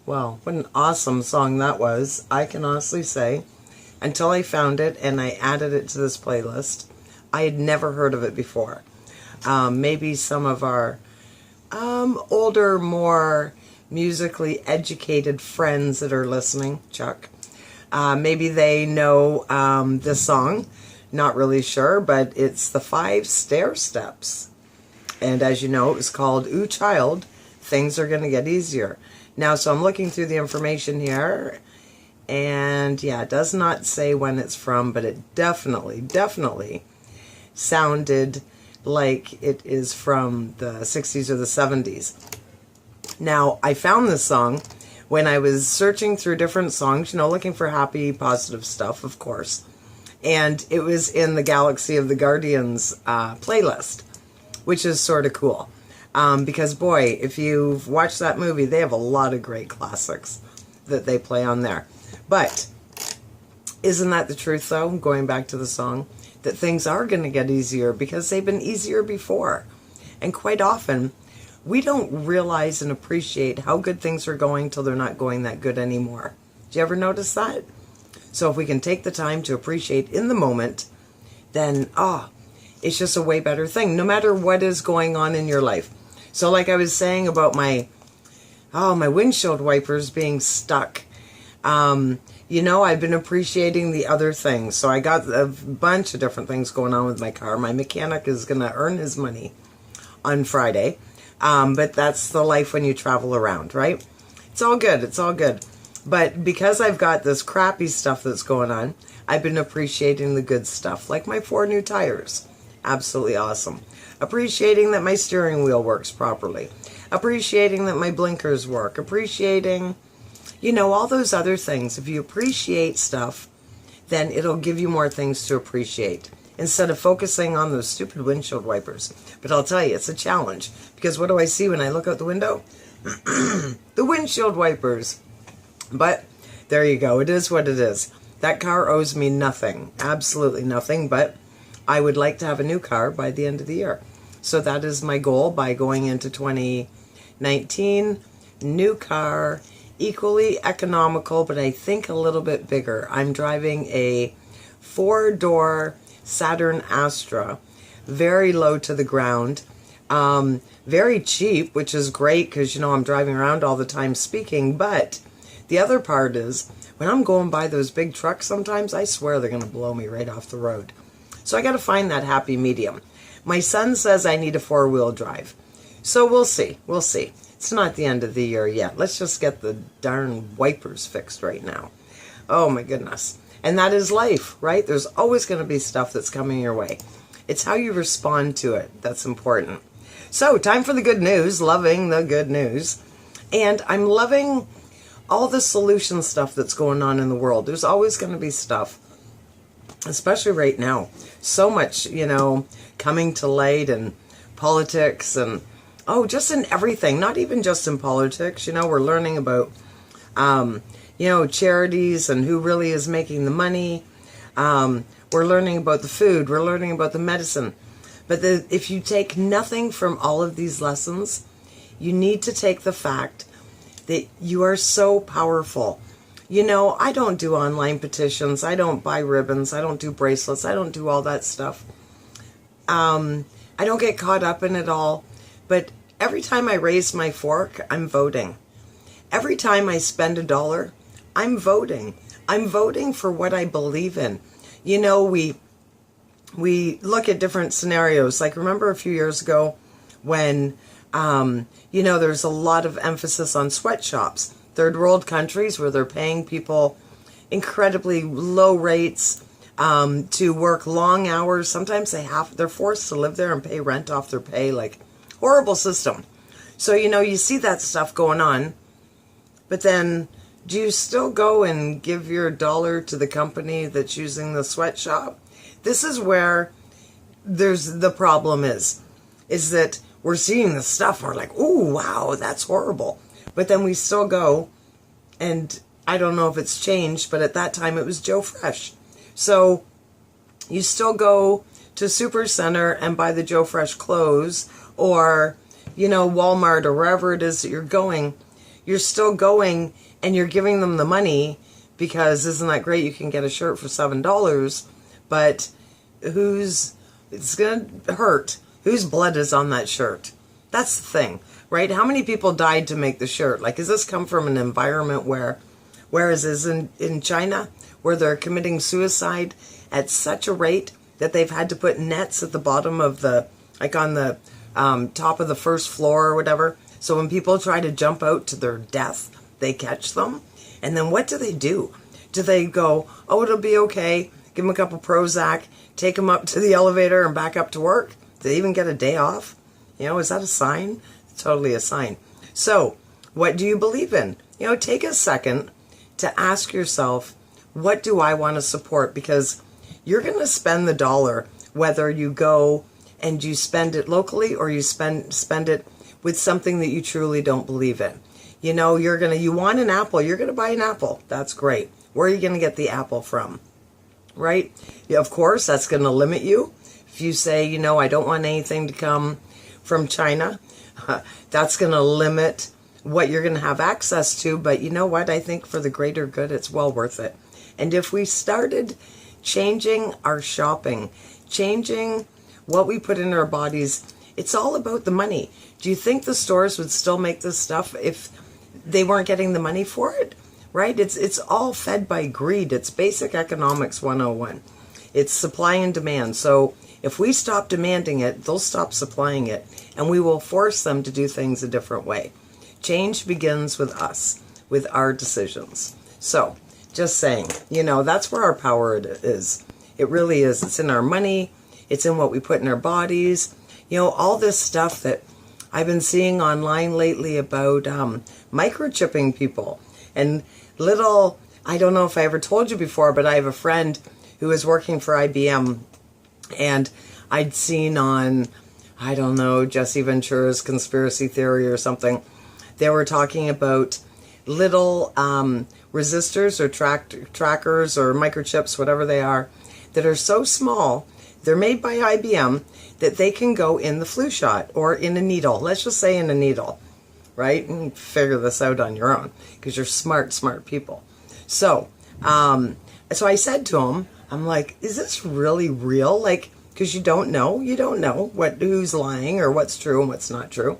Well, what an awesome song that was. I can honestly say, until I found it and I added it to this playlist, I had never heard of it before. Maybe some of our older, more musically educated friends that are listening, Chuck, maybe they know this song. Not really sure, but it's the 5 Stair Steps. And as you know, it was called Ooh Child, Things Are Gonna Get Easier. Now, so I'm looking through the information here, and yeah, it does not say when it's from, but it definitely sounded like it is from the 60s or the 70s. Now, I found this song when I was searching through different songs, looking for happy, positive stuff, of course. And it was in the Galaxy of the Guardians playlist, which is sort of cool. Because, boy, if you've watched that movie, they have a lot of great classics that they play on there. But isn't that the truth, though, going back to the song, that things are going to get easier because they've been easier before? And quite often, we don't realize and appreciate how good things are going till they're not going that good anymore. Do you ever notice that? So if we can take the time to appreciate in the moment, then, it's just a way better thing, no matter what is going on in your life. So like I was saying about my windshield wipers being stuck, I've been appreciating the other things. So I got a bunch of different things going on with my car. My mechanic is going to earn his money on Friday. But that's the life when you travel around, right? It's all good. It's all good. But because I've got this crappy stuff that's going on, I've been appreciating the good stuff, like my 4 new tires. Absolutely awesome. Appreciating that my steering wheel works properly. Appreciating that my blinkers work. Appreciating, all those other things. If you appreciate stuff, then it'll give you more things to appreciate instead of focusing on those stupid windshield wipers. But I'll tell you, it's a challenge, because what do I see when I look out the window? The windshield wipers. But there you go. It is what it is. That car owes me nothing. Absolutely nothing. But I would like to have a new car by the end of the year. So that is my goal by going into 2019. New car, equally economical, but I think a little bit bigger. I'm driving a 4-door Saturn Astra, very low to the ground, very cheap, which is great because, I'm driving around all the time speaking. But the other part is, when I'm going by those big trucks sometimes, I swear they're going to blow me right off the road. So I got to find that happy medium. My son says I need a 4-wheel drive. So we'll see. We'll see. It's not the end of the year yet. Let's just get the darn wipers fixed right now. Oh my goodness. And that is life, right? There's always going to be stuff that's coming your way. It's how you respond to it that's important. So, time for the good news. Loving the good news. And I'm loving all the solution stuff that's going on in the world. There's always going to be stuff, especially right now. So much, coming to light, and politics, and just in everything. Not even just in politics. We're learning about charities and who really is making the money. We're learning about the food. We're learning about the medicine. But if you take nothing from all of these lessons, you need to take the fact that you are so powerful. I don't do online petitions. I don't buy ribbons. I don't do bracelets. I don't do all that stuff. I don't get caught up in it all. But every time I raise my fork, I'm voting. Every time I spend $1, I'm voting. I'm voting for what I believe in. We look at different scenarios. Like, remember a few years ago when, there's a lot of emphasis on sweatshops. Third world countries where they're paying people incredibly low rates to work long hours. Sometimes they're forced to live there and pay rent off their pay. Like, horrible system. So, you see that stuff going on. But then, do you still go and give your $1 to the company that's using the sweatshop? This is where the problem is that we're seeing this stuff and we're like, ooh, wow, that's horrible. But then we still go, and I don't know if it's changed, but at that time it was Joe Fresh. So you still go to Super Center and buy the Joe Fresh clothes, or, Walmart, or wherever it is that you're going, you're still going and you're giving them the money because isn't that great? You can get a shirt for $7, but it's going to hurt. Whose blood is on that shirt? That's the thing, right? How many people died to make the shirt? Like, does this come from an environment whereas is in China, where they're committing suicide at such a rate that they've had to put nets at the bottom of on the top of the first floor or whatever. So when people try to jump out to their death, they catch them. And then what do? Do they go, oh, it'll be okay, give them a couple Prozac, take them up to the elevator and back up to work? Do they even get a day off? Is that a sign? It's totally a sign. So what do you believe in? Take a second to ask yourself, what do I want to support? Because you're going to spend the dollar, whether you go and you spend it locally or you spend it with something that you truly don't believe in. You want an apple, you're going to buy an apple. That's great. Where are you going to get the apple from? Right? Yeah, of course, that's going to limit you. If you say, I don't want anything to come from China, that's going to limit what you're going to have access to. But you know what? I think for the greater good, it's well worth it. And if we started changing our shopping, changing what we put in our bodies, it's all about the money. Do you think the stores would still make this stuff if they weren't getting the money for it? Right? It's all fed by greed. It's basic economics 101. It's supply and demand. So if we stop demanding it, they'll stop supplying it, and we will force them to do things a different way. Change begins with us, with our decisions. So just saying, that's where our power is. It really is. It's in our money. It's in what we put in our bodies. All this stuff that I've been seeing online lately about microchipping people. And I don't know if I ever told you before, but I have a friend who is working for IBM. And I'd seen on, I don't know, Jesse Ventura's Conspiracy Theory or something, they were talking about little resistors or trackers or microchips, whatever they are, that are so small, they're made by IBM, that they can go in the flu shot or in a needle. Let's just say in a needle, right? And figure this out on your own because you're smart people. So I said to him, I'm like, is this really real? Like, because you don't know who's lying or what's true and what's not true.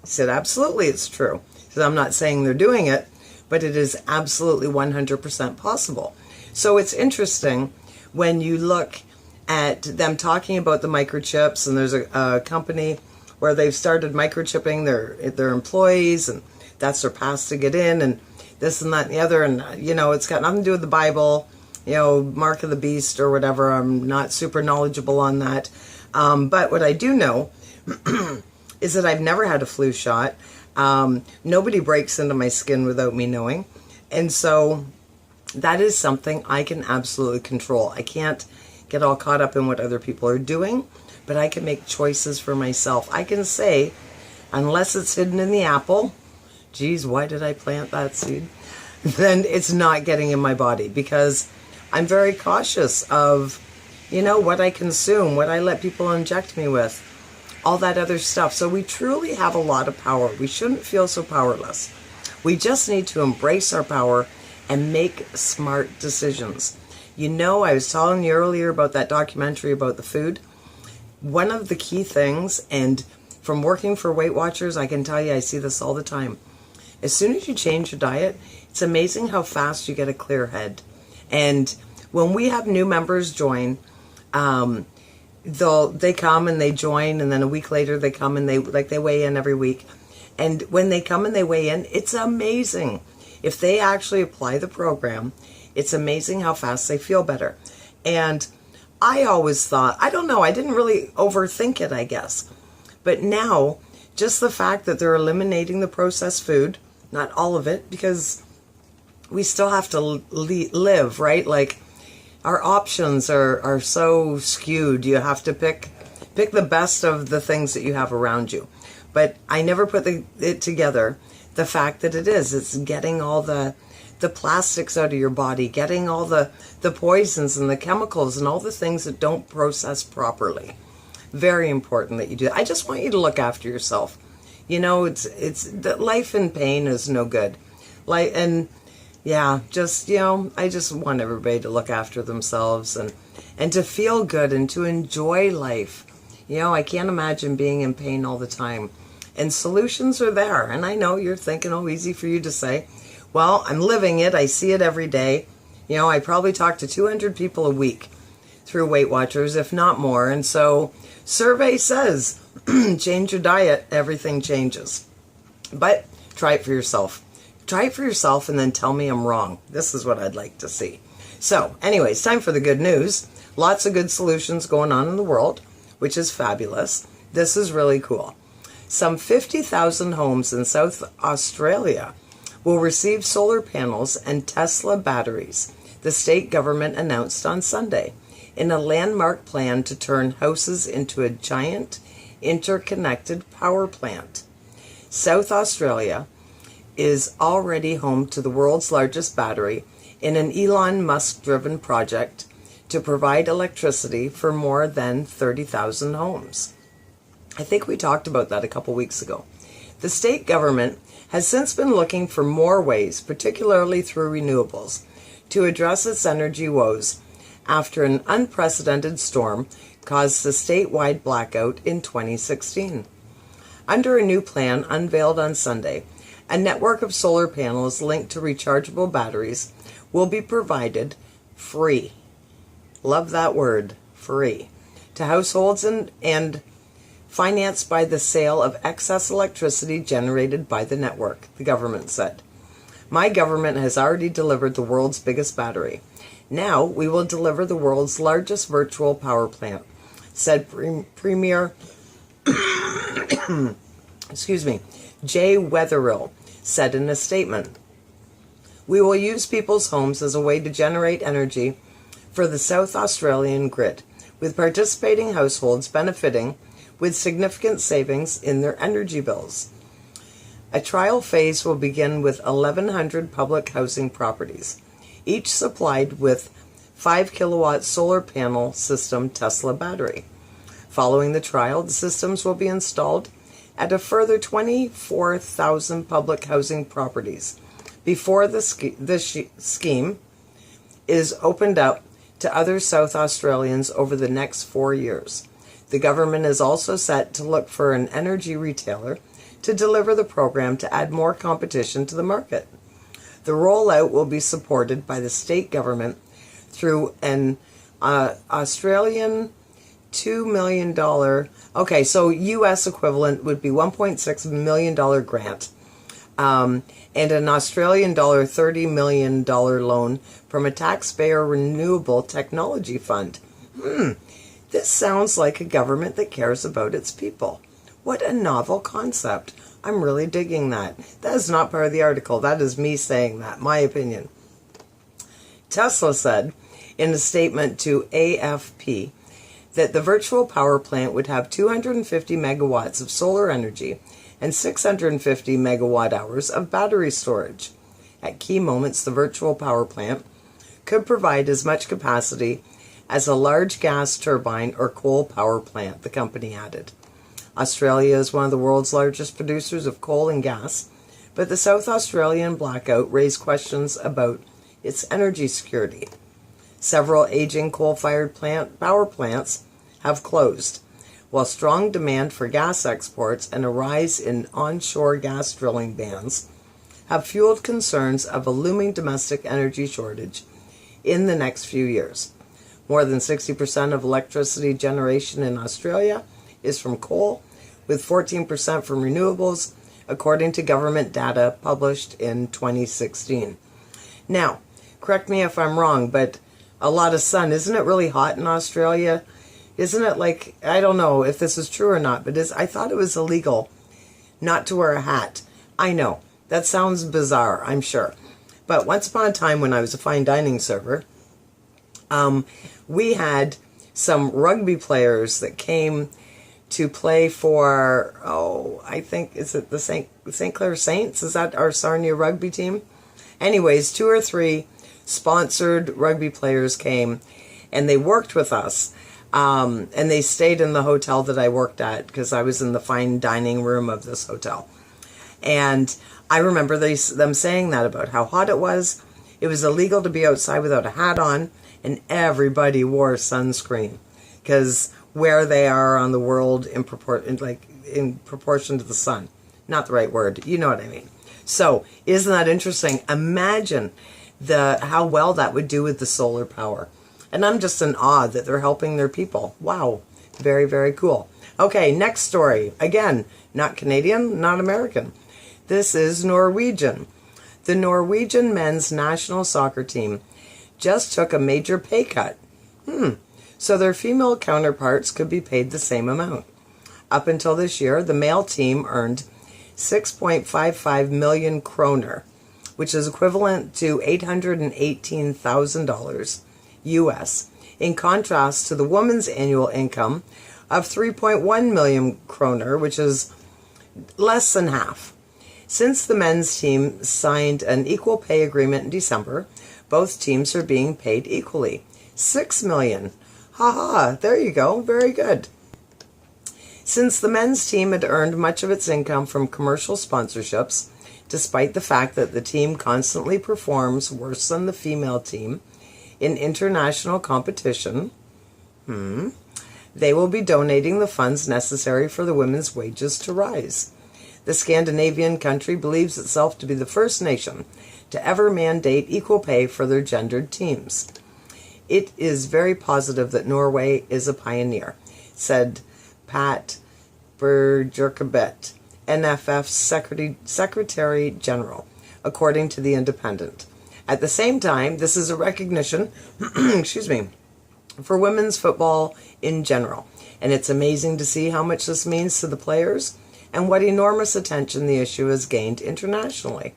He said, absolutely, it's true. He said, I'm not saying they're doing it, but it is absolutely 100% possible. So it's interesting when you look at them talking about the microchips, and there's a company where they've started microchipping their employees, and that's their pass to get in, and this and that and the other, and it's got nothing to do with the Bible, mark of the beast or whatever. I'm not super knowledgeable on that, but what I do know is that I've never had a flu shot. Nobody breaks into my skin without me knowing, and so that is something I can absolutely control. I can't get all caught up in what other people are doing, but I can make choices for myself. I can say, unless it's hidden in the apple, geez, why did I plant that seed? Then it's not getting in my body, because I'm very cautious of, what I consume, what I let people inject me with, all that other stuff. So we truly have a lot of power. We shouldn't feel so powerless. We just need to embrace our power and make smart decisions. I was telling you earlier about that documentary about the food. One of the key things, and from working for Weight Watchers, I can tell you I see this all the time. As soon as you change your diet, it's amazing how fast you get a clear head. And when we have new members join, they come and they join, and then a week later they come and they weigh in every week. And when they come and they weigh in, it's amazing. If they actually apply the program, it's amazing how fast they feel better. And I always thought, I don't know, I didn't really overthink it, I guess. But now, just the fact that they're eliminating the processed food, not all of it, because we still have to live, right? Like, our options are so skewed. You have to pick the best of the things that you have around you. But I never put it together, the fact that it's getting all the plastics out of your body, getting all the poisons and the chemicals and all the things that don't process properly. Very important that you do that. I just want you to look after yourself. You know, the life in pain is no good. And yeah, just, I just want everybody to look after themselves and to feel good and to enjoy life. I can't imagine being in pain all the time. And solutions are there. And I know you're thinking, oh, easy for you to say. Well, I'm living it. I see it every day. I probably talk to 200 people a week through Weight Watchers, if not more. And so survey says, change your diet, everything changes. But try it for yourself. Try it for yourself and then tell me I'm wrong. This is what I'd like to see. So anyways, time for the good news. Lots of good solutions going on in the world, which is fabulous. This is really cool. Some 50,000 homes in South Australia will receive solar panels and Tesla batteries, the state government announced on Sunday, in a landmark plan to turn houses into a giant interconnected power plant. South Australia is already home to the world's largest battery in an Elon Musk-driven project to provide electricity for more than 30,000 homes. I think we talked about that a couple weeks ago. The state government has since been looking for more ways, particularly through renewables, to address its energy woes after an unprecedented storm caused a statewide blackout in 2016. Under a new plan unveiled on Sunday, a network of solar panels linked to rechargeable batteries will be provided free. Love that word, free, to households and financed by the sale of excess electricity generated by the network, the government said. My government has already delivered the world's biggest battery. Now we will deliver the world's largest virtual power plant, said Premier Jay Weatherill said in a statement. We will use people's homes as a way to generate energy for the South Australian grid, with participating households benefiting with significant savings in their energy bills. A trial phase will begin with 1,100 public housing properties, each supplied with 5 kilowatt solar panel system Tesla battery. Following the trial, the systems will be installed at a further 24,000 public housing properties before the scheme is opened up to other South Australians over the next 4 years. The government is also set to look for an energy retailer to deliver the program to add more competition to the market. The rollout will be supported by the state government through an Australian $2 million, okay, so U.S. equivalent would be $1.6 million grant, and an Australian dollar $30 million loan from a taxpayer renewable technology fund. This sounds like a government that cares about its people. What a novel concept. I'm really digging that. That is not part of the article. That is me saying that, my opinion. Tesla said in a statement to AFP that the virtual power plant would have 250 megawatts of solar energy and 650 megawatt hours of battery storage. At key moments, the virtual power plant could provide as much capacity as a large gas turbine or coal power plant, the company added. Australia is one of the world's largest producers of coal and gas, but the South Australian blackout raised questions about its energy security. Several aging coal-fired power plants have closed, while strong demand for gas exports and a rise in onshore gas drilling bans have fueled concerns of a looming domestic energy shortage in the next few years. More than 60% of electricity generation in Australia is from coal, with 14% from renewables, according to government data published in 2016. Now, correct me if I'm wrong, but a lot of sun. Isn't it really hot in Australia? Isn't it like, I don't know if this is true or not, but I thought it was illegal not to wear a hat. I know, that sounds bizarre, I'm sure. But once upon a time when I was a fine dining server, we had some rugby players that came to play for, I think, is it the St. Clair Saints? Is that our Sarnia rugby team? Anyways, 2 or 3 sponsored rugby players came and they worked with us And they stayed in the hotel that I worked at because I was in the fine dining room of this hotel. And I remember them saying that about how hot it was. It was illegal to be outside without a hat on, and everybody wore sunscreen because where they are on the world in proportion to the sun. Not the right word. You know what I mean. So, isn't that interesting? Imagine how well that would do with the solar power. And I'm just in awe that they're helping their people. Wow. Very, very cool. Okay, next story. Again, not Canadian, not American. This is Norwegian. The Norwegian men's national soccer team just took a major pay cut. So their female counterparts could be paid the same amount. Up until this year, the male team earned 6.55 million kroner, which is equivalent to $818,000 US, in contrast to the woman's annual income of 3.1 million kroner, which is less than half. Since the men's team signed an equal pay agreement in December, both teams are being paid equally. 6 million. Haha, there you go. Very good. Since the men's team had earned much of its income from commercial sponsorships, despite the fact that the team constantly performs worse than the female team in international competition, they will be donating the funds necessary for the women's wages to rise. The Scandinavian country believes itself to be the first nation to ever mandate equal pay for their gendered teams. It is very positive that Norway is a pioneer, said Pat Bergerkabet, NFF's Secretary General, according to The Independent. At the same time, this is a recognition, for women's football in general, and it's amazing to see how much this means to the players and what enormous attention the issue has gained internationally.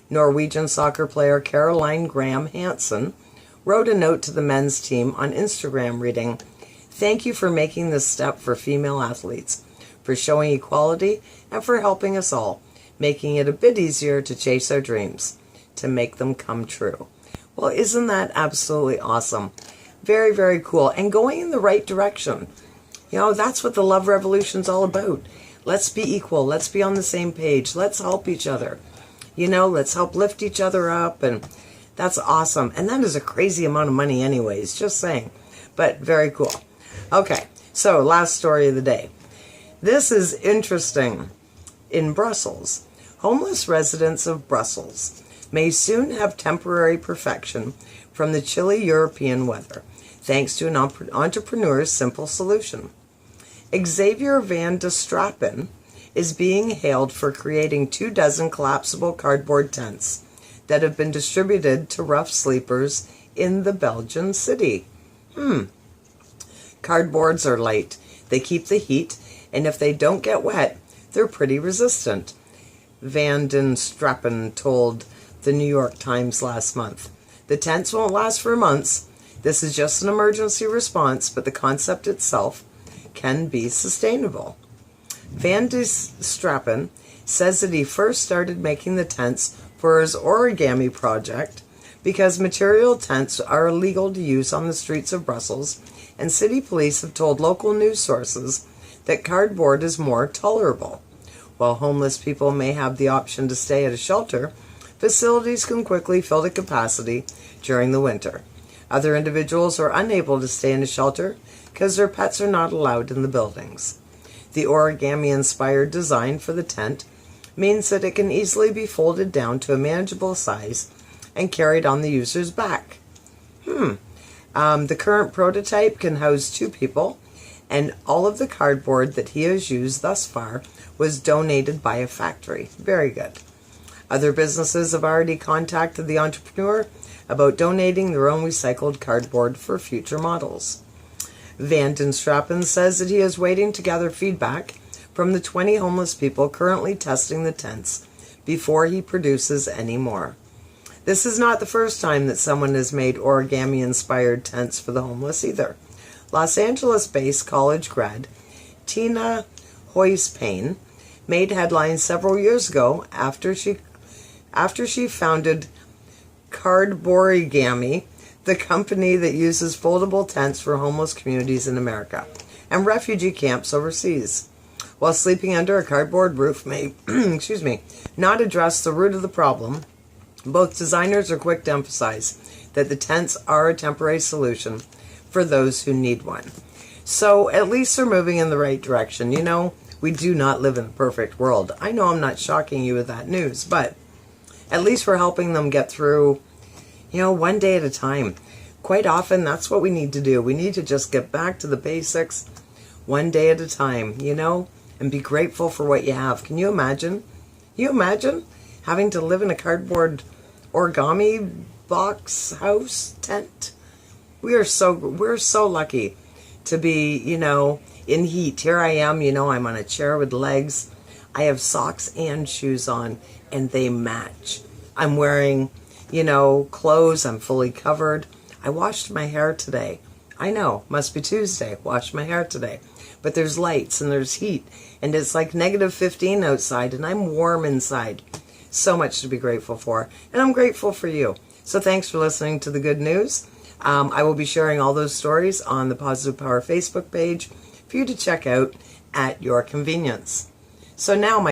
Norwegian soccer player Caroline Graham Hansen wrote a note to the men's team on Instagram reading, "Thank you for making this step for female athletes, for showing equality, and for helping us all, making it a bit easier to chase our dreams, to make them come true." Well, isn't that absolutely awesome? Very, very cool. And going in the right direction. You know, that's what the love revolution's all about. Let's be equal. Let's be on the same page. Let's help each other. You know, let's help lift each other up. And that's awesome. And that is a crazy amount of money anyways, just saying. But very cool. Okay, so last story of the day. This is interesting. In Brussels, homeless residents of Brussels may soon have temporary perfection from the chilly European weather, thanks to an entrepreneur's simple solution. Xavier van de Strappen is being hailed for creating 24 collapsible cardboard tents that have been distributed to rough sleepers in the Belgian city. Cardboards are light, they keep the heat, and if they don't get wet, they're pretty resistant, Van den Strappen told the New York Times last month. The tents won't last for months. This is just an emergency response, but the concept itself can be sustainable. Van de Strappen says that he first started making the tents for his origami project because material tents are illegal to use on the streets of Brussels, and city police have told local news sources that cardboard is more tolerable. While homeless people may have the option to stay at a shelter, facilities can quickly fill to capacity during the winter. Other individuals are unable to stay in a shelter because their pets are not allowed in the buildings. The origami-inspired design for the tent means that it can easily be folded down to a manageable size and carried on the user's back. The current prototype can house 2 people, and all of the cardboard that he has used thus far was donated by a factory. Very good. Other businesses have already contacted the entrepreneur about donating their own recycled cardboard for future models. Van den Strappen says that he is waiting to gather feedback from the 20 homeless people currently testing the tents before he produces any more. This is not the first time that someone has made origami-inspired tents for the homeless either. Los Angeles-based college grad Tina Hoyspane made headlines several years ago after she founded Cardborigami, the company that uses foldable tents for homeless communities in America and refugee camps overseas. While sleeping under a cardboard roof may, not address the root of the problem, both designers are quick to emphasize that the tents are a temporary solution for those who need one. So at least they're moving in the right direction. You know, we do not live in a perfect world. I know I'm not shocking you with that news, but at least we're helping them get through, one day at a time. Quite often, that's what we need to do. We need to just get back to the basics one day at a time, and be grateful for what you have. Can you imagine? Can you imagine having to live in a cardboard origami box house tent? We're so lucky to be, in heat. Here I am, I'm on a chair with legs. I have socks and shoes on, and they match. I'm wearing, clothes. I'm fully covered. I washed my hair today. I know, must be Tuesday. Washed my hair today. But there's lights and there's heat, and it's like -15 outside, and I'm warm inside. So much to be grateful for, and I'm grateful for you. So thanks for listening to the good news. I will be sharing all those stories on the Positive Power Facebook page for you to check out at your convenience. So now, my